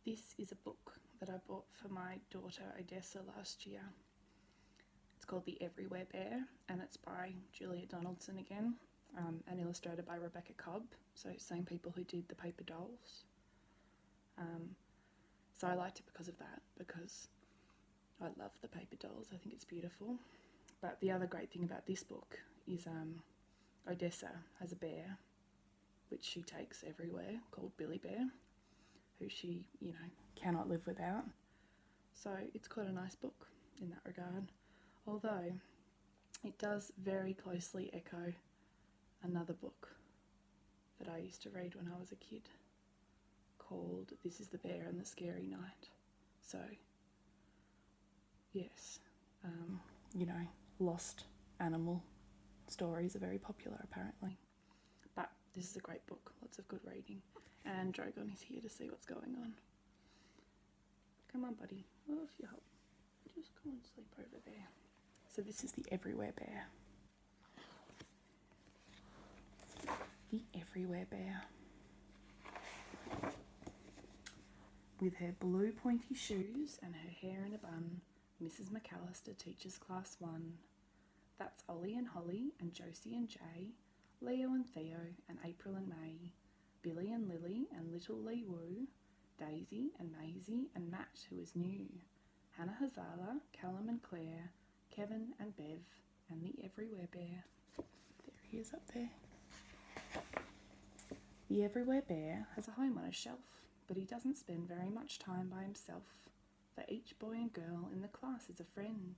This is a book that I bought for my daughter Odessa last year. It's called The Everywhere Bear, and it's by Julia Donaldson again, and illustrated by Rebecca Cobb, so same people who did the paper dolls. So I liked it because of that, because I love the paper dolls. I think it's beautiful. But the other great thing about this book is Odessa has a bear, which she takes everywhere, called Billy Bear, who she, cannot live without. So it's quite a nice book in that regard. Although it does very closely echo another book that I used to read when I was a kid called This is the Bear and the Scary Night. So, yes, lost animal stories are very popular apparently. But this is a great book, lots of good reading. And Drogon is here to see what's going on. Come on, buddy. Oh, if you help. Just go and sleep over there. So this is the Everywhere Bear. The Everywhere Bear. With her blue pointy shoes and her hair in a bun, Mrs. McAllister teaches Class 1. That's Ollie and Holly and Josie and Jay, Leo and Theo and April and May, Billy and Lily and little Lee Woo, Daisy and Maisie and Matt, who is new, Hannah Hazala, Callum and Claire, Kevin and Bev, and the Everywhere Bear. There he is up there. The Everywhere Bear has a home on a shelf, but he doesn't spend very much time by himself, for each boy and girl in the class is a friend,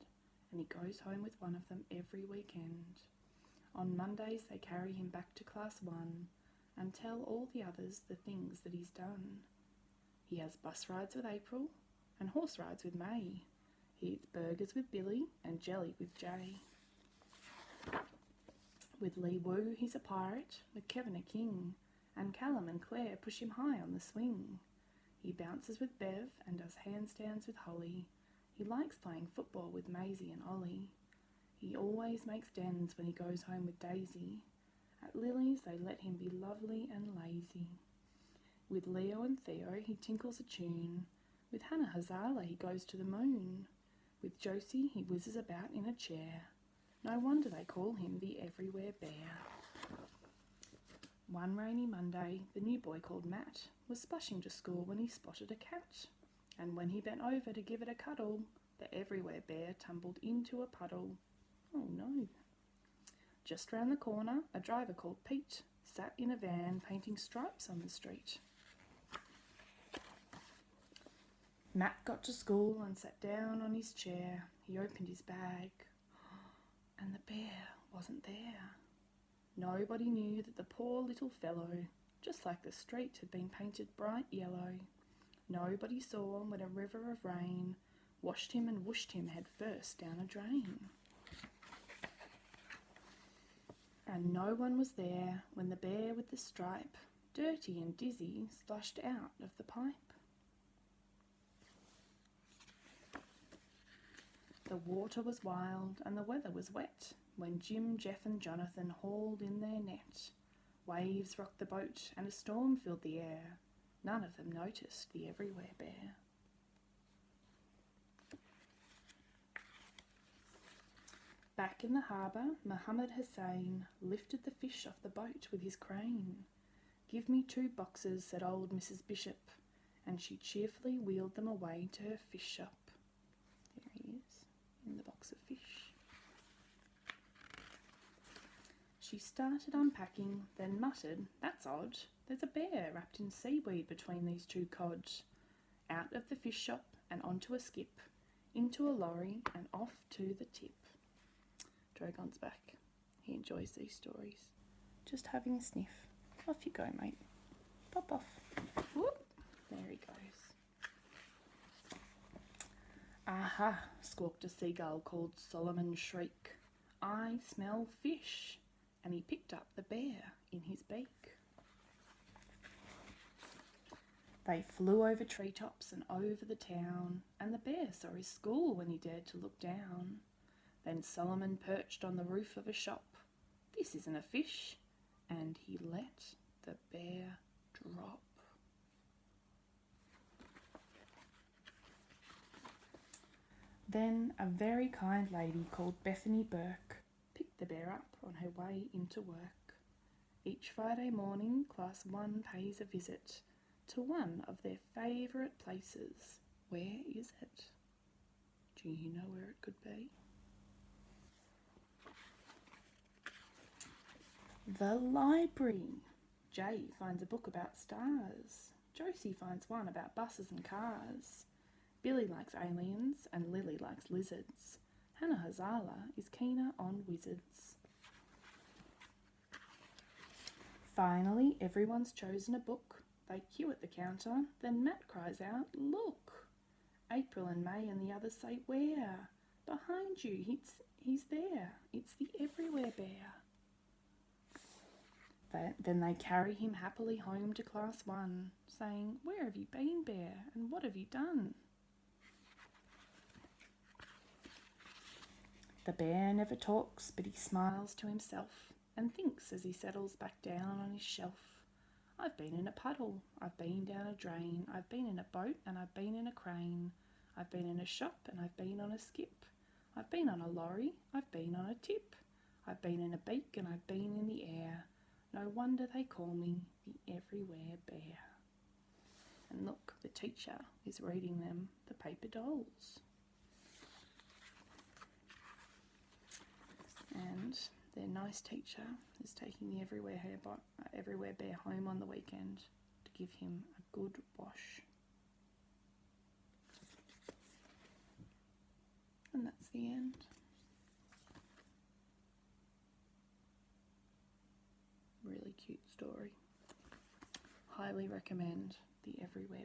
and he goes home with one of them every weekend. On Mondays they carry him back to Class 1 and tell all the others the things that he's done. He has bus rides with April and horse rides with May. He eats burgers with Billy and jelly with Jay. With Lee Woo he's a pirate, with Kevin a king, and Callum and Claire push him high on the swing. He bounces with Bev and does handstands with Holly. He likes playing football with Maisie and Ollie. He always makes dens when he goes home with Daisy. At Lily's they let him be lovely and lazy. With Leo and Theo he tinkles a tune. With Hannah Hazala he goes to the moon. With Josie he whizzes about in a chair. No wonder they call him the Everywhere Bear. One rainy Monday, the new boy called Matt was splashing to school when he spotted a cat. And when he bent over to give it a cuddle, the Everywhere Bear tumbled into a puddle. Oh no. Just round the corner, a driver called Pete sat in a van painting stripes on the street. Matt got to school and sat down on his chair. He opened his bag, and the bear wasn't there. Nobody knew that the poor little fellow, just like the street, had been painted bright yellow. Nobody saw him when a river of rain washed him and whooshed him head first down a drain. And no one was there when the bear with the stripe, dirty and dizzy, splashed out of the pipe. The water was wild and the weather was wet when Jim, Jeff and Jonathan hauled in their net. Waves rocked the boat and a storm filled the air. None of them noticed the Everywhere Bear. Back in the harbour, Mohammed Hussein lifted the fish off the boat with his crane. "Give me 2 boxes," said old Mrs. Bishop, and she cheerfully wheeled them away to her fish shop. There he is, in the box of fish. She started unpacking, then muttered, "That's odd. There's a bear wrapped in seaweed between these 2 cod." Out of the fish shop and onto a skip, into a lorry and off to the tip. Drogon's back. He enjoys these stories. Just having a sniff. Off you go, mate. Pop off. Whoop. There he goes. "Aha," squawked a seagull called Solomon Shriek. "I smell fish." And he picked up the bear in his beak. They flew over treetops and over the town, and the bear saw his school when he dared to look down. Then Solomon perched on the roof of a shop. "This isn't a fish," and he let the bear drop. Then a very kind lady called Bethany Burke picked the bear up on her way into work. Each Friday morning, Class 1 pays a visit to one of their favourite places. Where is it? Do you know where it could be? The library. Jay finds a book about stars. Josie finds one about buses and cars. Billy likes aliens and Lily likes lizards. Hannah Hazala is keener on wizards. Finally, everyone's chosen a book. They queue at the counter. Then Matt cries out, "Look!" April and May and the others say, "Where?" "Behind you. He's there. It's the Everywhere Bear." Then they carry him happily home to Class 1, saying, "Where have you been, Bear, and what have you done?" The bear never talks, but he smiles to himself and thinks as he settles back down on his shelf. "I've been in a puddle, I've been down a drain, I've been in a boat and I've been in a crane. I've been in a shop and I've been on a skip. I've been on a lorry, I've been on a tip. I've been in a beak and I've been in the air. No wonder they call me the Everywhere Bear." And look, the teacher is reading them the paper dolls. And their nice teacher is taking the Everywhere Bear home on the weekend to give him a good wash. And that's the end. Really cute story. Highly recommend the Everywhere